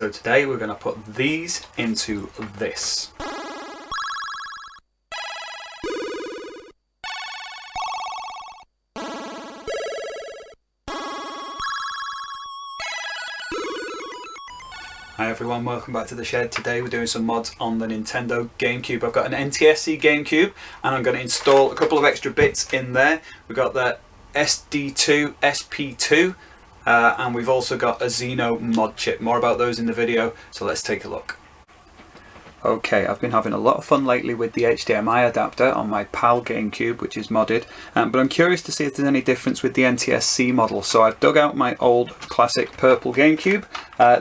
So today we're going to put these into this. Hi everyone, welcome back to the shed. Today we're doing some mods on the Nintendo Gamecube. I've got an NTSC Gamecube and I'm going to install a couple of extra bits in there. We've got the SD2SP2 and we've also got a Xeno mod chip. More about those in the video, so let's take a look. Okay, I've been having a lot of fun lately with the HDMI adapter on my PAL Gamecube, which is modded, but I'm curious to see if there's any difference with the NTSC model. So I've dug out my old classic purple Gamecube.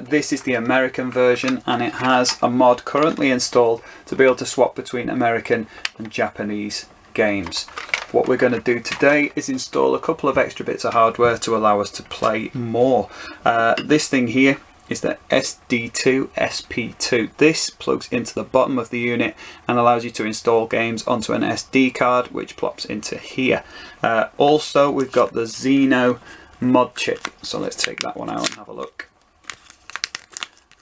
This is the American version and it has a mod currently installed to be able to swap between American and Japanese games. What we're going to do today is install a couple of extra bits of hardware to allow us to play more. This thing here is the SD2SP2. This plugs into the bottom of the unit and allows you to install games onto an SD card, which plops into here. Also, we've got the Xeno mod chip, so let's take that one out and have a look.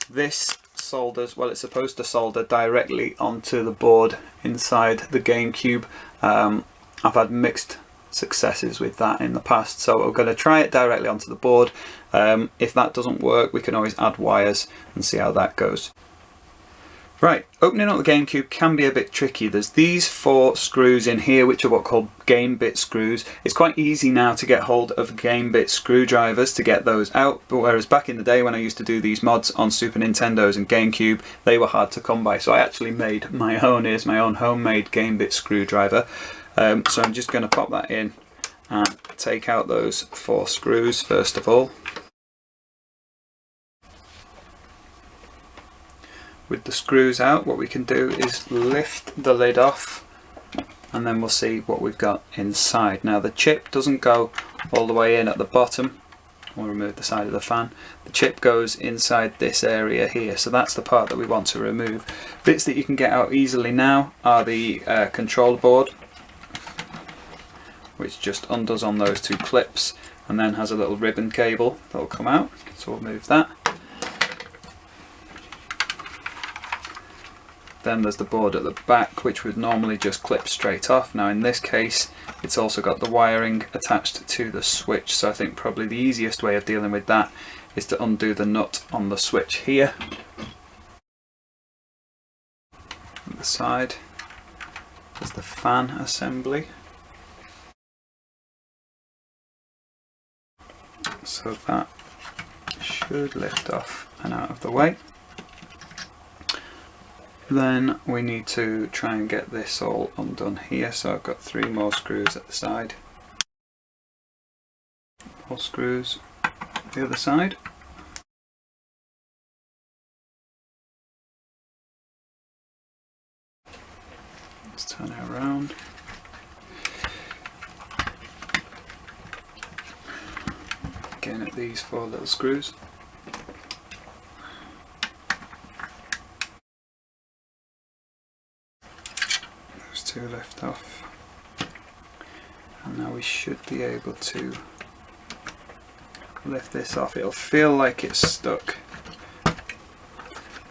This solders, well, it's supposed to solder directly onto the board inside the Gamecube. I've had mixed successes with that in the past, so we're going to try it directly onto the board. If that doesn't work, we can always add wires and see how that goes. Right, opening up the Gamecube can be a bit tricky. There's these 4 screws in here which are what are called game bit screws. It's quite easy now to get hold of game bit screwdrivers to get those out, but whereas back in the day when I used to do these mods on Super Nintendos and Gamecube, they were hard to come by, so I actually made my own. Here's my own homemade game bit screwdriver. So I'm just going to pop that in and take out those 4 screws first of all. With the screws out, what we can do is lift the lid off and then we'll see what we've got inside. Now the chip doesn't go all the way in at the bottom. We'll remove the side of the fan. The chip goes inside this area here, so that's the part that we want to remove. Bits that you can get out easily now are the controller board, which just undoes on those 2 clips and then has a little ribbon cable that will come out, so we'll move that. Then there's the board at the back, which would normally just clip straight off. Now in this case it's also got the wiring attached to the switch, so I think probably the easiest way of dealing with that is to undo the nut on the switch here. On the side there's the fan assembly. So that should lift off and out of the way. Then we need to try and get this all undone here, so I've got 3 more screws at the side. 4 screws the other side. Let's turn it around. Again at these 4 little screws. Those 2 lift off. And now we should be able to lift this off. It'll feel like it's stuck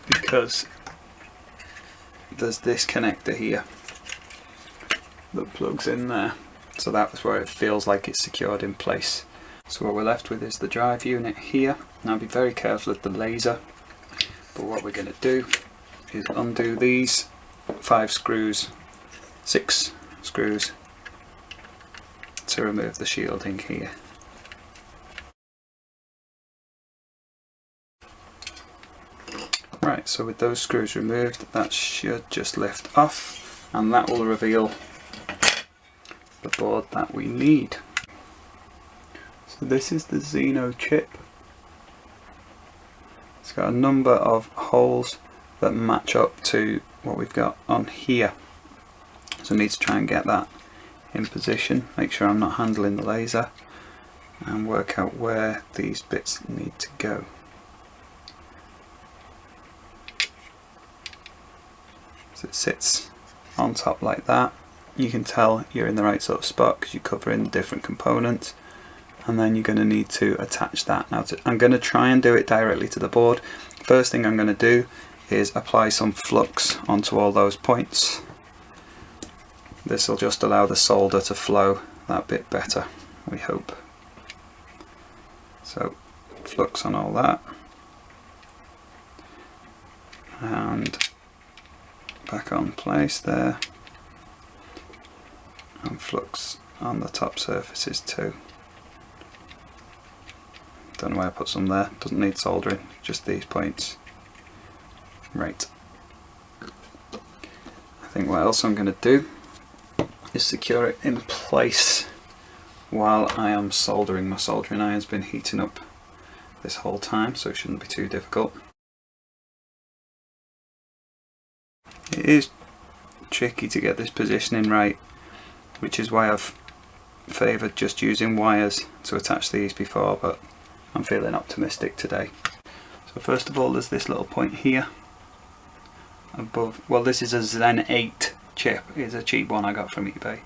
because there's this connector here that plugs in there. So that's where it feels like it's secured in place. So what we're left with is the drive unit here. Now be very careful of the laser, but what we're going to do is undo these 5 screws, 6 screws to remove the shielding here. Right, so with those screws removed, that should just lift off and that will reveal the board that we need. So this is the Xeno chip. It's got a number of holes that match up to what we've got on here. So I need to try and get that in position, make sure I'm not handling the laser, and work out where these bits need to go. So it sits on top like that. You can tell you're in the right sort of spot because you're covering different components. And then you're going to need to attach that. Now I'm going to try and do it directly to the board. First thing I'm going to do is apply some flux onto all those points. This will just allow the solder to flow that bit better, we hope. So flux on all that, and back on place there, and flux on the top surfaces too. Don't know why I put some there, doesn't need soldering, just these points. Right, I think what else I'm going to do is secure it in place while I am soldering. My soldering iron's been heating up this whole time, so it shouldn't be too difficult. It is tricky to get this positioning right, which is why I've favoured just using wires to attach these before, but I'm feeling optimistic today. So first of all, there's this little point here above. Well, this is a Zen 8 chip. It's a cheap one I got from eBay.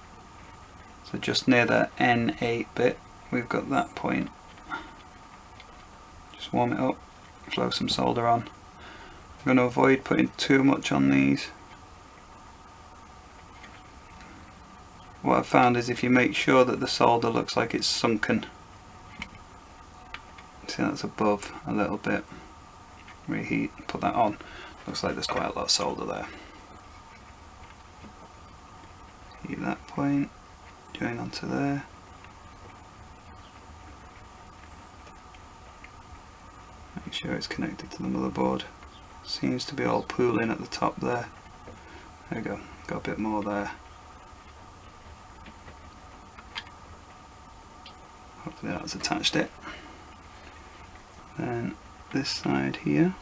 So just near the N8 bit, we've got that point. Just warm it up, flow some solder on. I'm going to avoid putting too much on these. What I've found is if you make sure that the solder looks like it's sunken, see that's above a little bit, reheat, put that on, looks like there's quite a lot of solder there. Heat that point, join onto there. Make sure it's connected to the motherboard. Seems to be all pooling at the top there. There we go, got a bit more there. Hopefully that's attached it. Then this side here,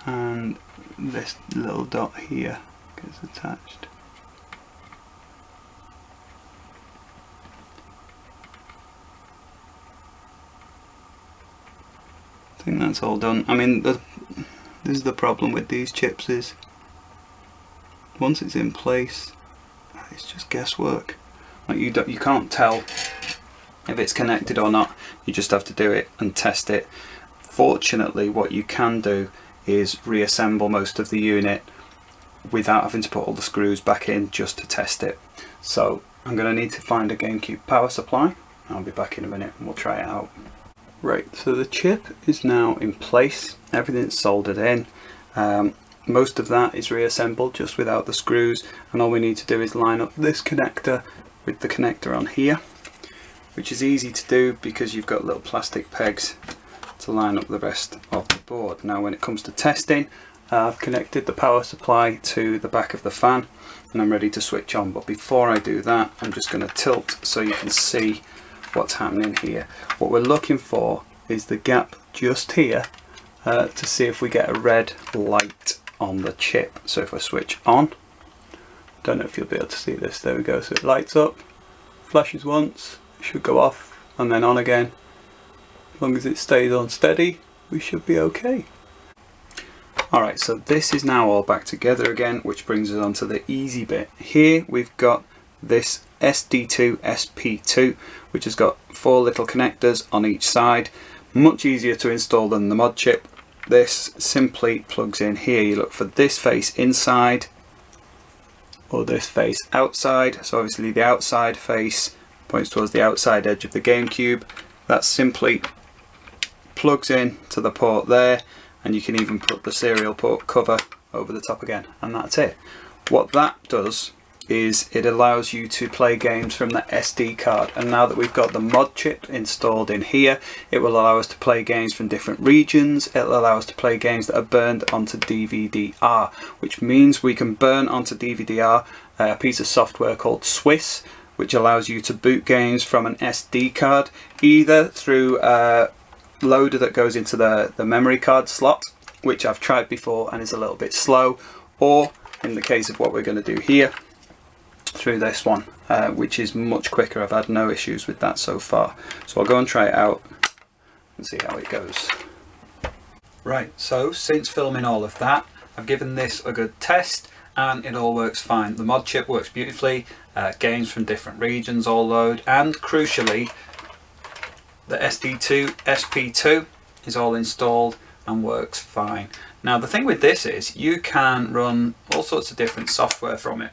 and this little dot here gets attached. I think that's all done. I mean, this is the problem with these chips, is once it's in place, it's just guesswork. Like you can't tell if it's connected or not. You just have to do it and test it. Fortunately, what you can do is reassemble most of the unit without having to put all the screws back in just to test it. So I'm going to need to find a Gamecube power supply. I'll be back in a minute and we'll try it out. Right, so the chip is now in place, everything's soldered in. Most of that is reassembled just without the screws, and all we need to do is line up this connector with the connector on here, which is easy to do because you've got little plastic pegs to line up the rest of the board. Now when it comes to testing, I've connected the power supply to the back of the fan and I'm ready to switch on, but before I do that I'm just going to tilt so you can see what's happening here. What we're looking for is the gap just here to see if we get a red light on the chip. So if I switch on, don't know if you'll be able to see this, there we go, so it lights up, flashes once, it should go off and then on again. As long as it stays on steady, we should be okay. Alright, so this is now all back together again, which brings us on to the easy bit. Here we've got this SD2SP2, which has got 4 little connectors on each side. Much easier to install than the mod chip. This simply plugs in here. You look for this face inside or this face outside. So obviously the outside face points towards the outside edge of the Gamecube. That simply plugs in to the port there, and you can even put the serial port cover over the top again, and that's it. What that does is it allows you to play games from the SD card, and now that we've got the mod chip installed in here, it will allow us to play games from different regions. It'll allow us to play games that are burned onto DVD-R, which means we can burn onto DVD-R a piece of software called Swiss, which allows you to boot games from an SD card, either through a loader that goes into the memory card slot, which I've tried before and is a little bit slow, or in the case of what we're going to do here, through this one, which is much quicker. I've had no issues with that so far. So I'll go and try it out and see how it goes. Right, so since filming all of that, I've given this a good test and it all works fine. The mod chip works beautifully, games from different regions all load, and crucially the SD2SP2 is all installed and works fine. Now the thing with this is you can run all sorts of different software from it,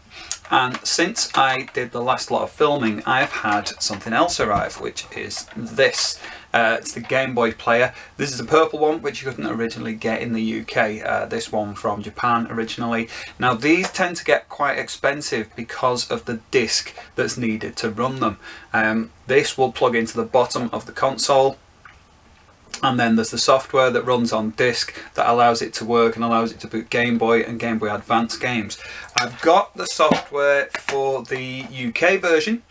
and since I did the last lot of filming, I've had something else arrive, which is this. It's the Game Boy player. This is the purple one, which you couldn't originally get in the UK. This one from Japan originally. Now these tend to get quite expensive because of the disc that's needed to run them. This will plug into the bottom of the console, and then there's the software that runs on disk that allows it to work and allows it to boot Game Boy and Game Boy Advance games. I've got the software for the UK version,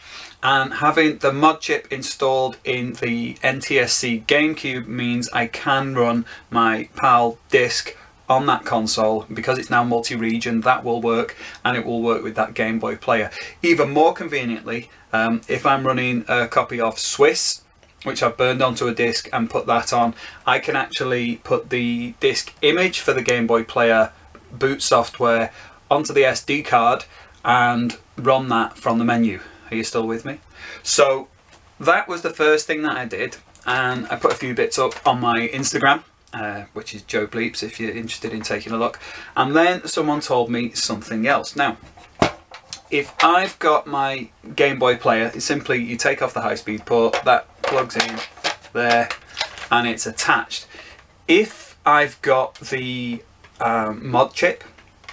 and having the mod chip installed in the NTSC Gamecube means I can run my PAL disc on that console. Because it's now multi-region, that will work, and it will work with that Game Boy player. Even more conveniently, if I'm running a copy of Swiss, which I've burned onto a disc and put that on, I can actually put the disc image for the Game Boy player boot software onto the SD card and run that from the menu. Are you still with me? So that was the first thing that I did, and I put a few bits up on my Instagram, which is Joe Bleeps if you're interested in taking a look. And then someone told me something else. Now, if I've got my Game Boy player, it's simply you take off the high-speed port, that plugs in there, and it's attached. If I've got the mod chip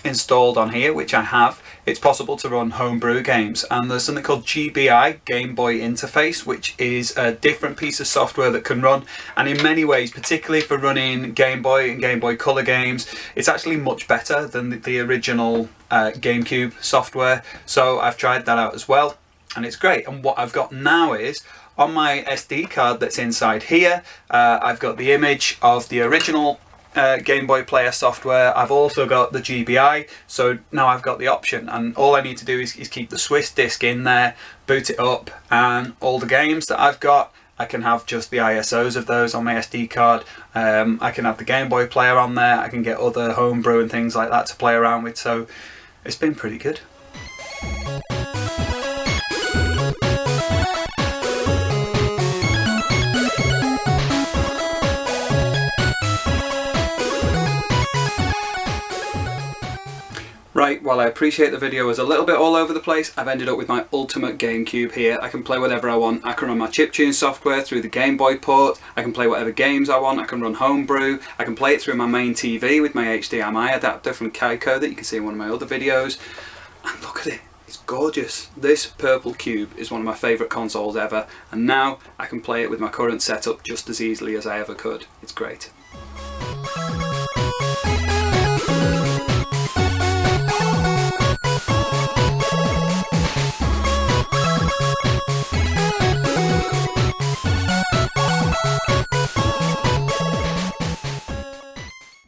installed on here, which I have, it's possible to run homebrew games, and there's something called GBI, Game Boy Interface, which is a different piece of software that can run, and in many ways, particularly for running Game Boy and Game Boy Color games, it's actually much better than the original Gamecube software. So I've tried that out as well, and it's great. And what I've got now is, on my SD card that's inside here, I've got the image of the original Game Boy player software. I've also got the GBI, so now I've got the option, and all I need to do is keep the Swiss disc in there, boot it up, and all the games that I've got, I can have just the ISOs of those on my SD card. I can have the Game Boy player on there, I can get other homebrew and things like that to play around with, so it's been pretty good. Right, well, I appreciate the video was a little bit all over the place. I've ended up with my ultimate Gamecube here. I can play whatever I want. I can run my chiptune software through the Game Boy port. I can play whatever games I want. I can run homebrew. I can play it through my main TV with my HDMI adapter from Kaiko that you can see in one of my other videos. And look at it, it's gorgeous. This purple cube is one of my favourite consoles ever, and now I can play it with my current setup just as easily as I ever could. It's great.